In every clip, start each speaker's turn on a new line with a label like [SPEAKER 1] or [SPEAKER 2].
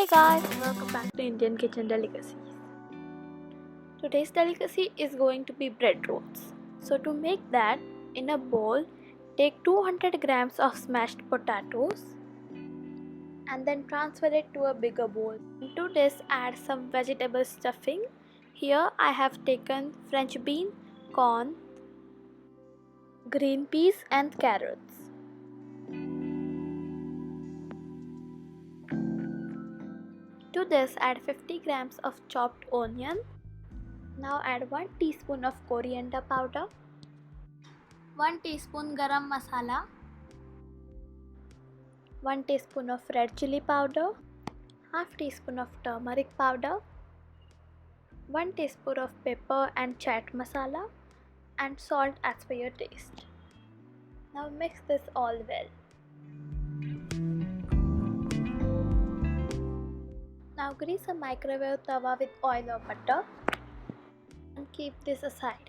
[SPEAKER 1] Hey guys, welcome back to Indian Kitchen Delicacies. Today's delicacy is going to be bread rolls. So to make that, in a bowl, take 200 grams of smashed potatoes and then transfer it to a bigger bowl. To this, add some vegetable stuffing. Here I have taken French bean, corn, green peas and carrots. To this, add 50 grams of chopped onion. Now add 1 teaspoon of coriander powder, 1 teaspoon garam masala, 1 teaspoon of red chili powder, half teaspoon of turmeric powder, 1 teaspoon of pepper and chaat masala, and salt as per your taste. Now mix this all well. Now grease a microwave tawa with oil or butter and keep this aside.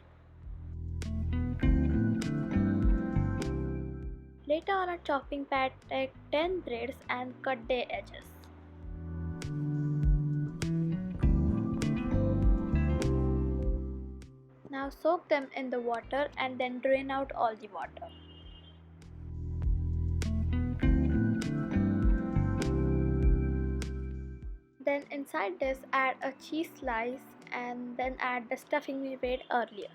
[SPEAKER 1] Later on a chopping pad, take 10 breads and cut their edges. Now soak them in the water and then drain out all the water. Then inside this add a cheese slice and then add the stuffing we made earlier.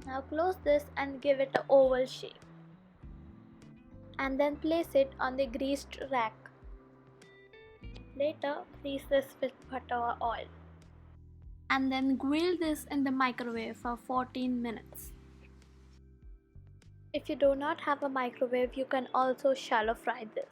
[SPEAKER 1] Now close this and give it an oval shape. And then place it on the greased rack. Later, grease this with butter or oil. And then grill this in the microwave for 14 minutes. If you do not have a microwave, you can also shallow fry this.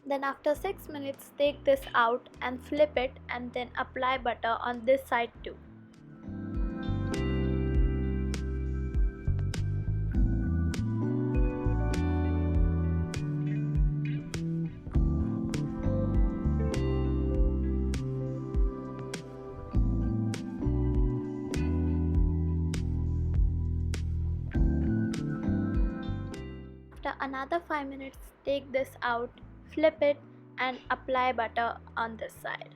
[SPEAKER 1] Then after 6 minutes, take this out and flip it and then apply butter on this side too. After another 5 minutes, take this out, flip it and apply butter on this side.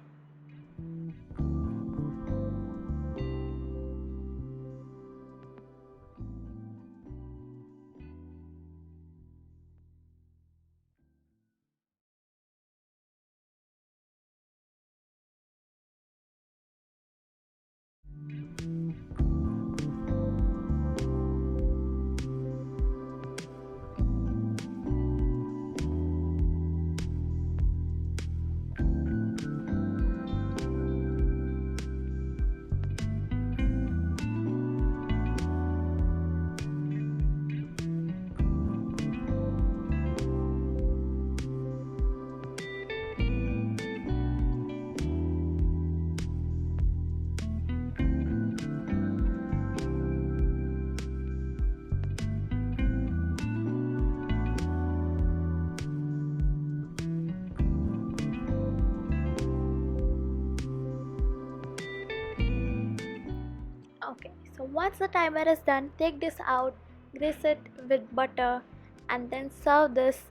[SPEAKER 1] Okay, so once the timer is done, take this out, grease it with butter and then serve this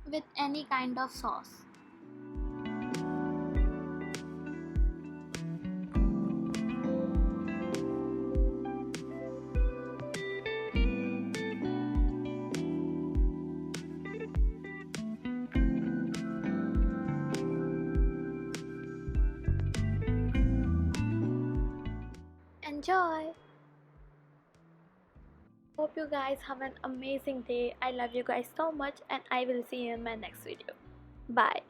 [SPEAKER 1] with any kind of sauce. Enjoy! Hope you guys have an amazing day. I love you guys so much and I will see you in my next video. Bye.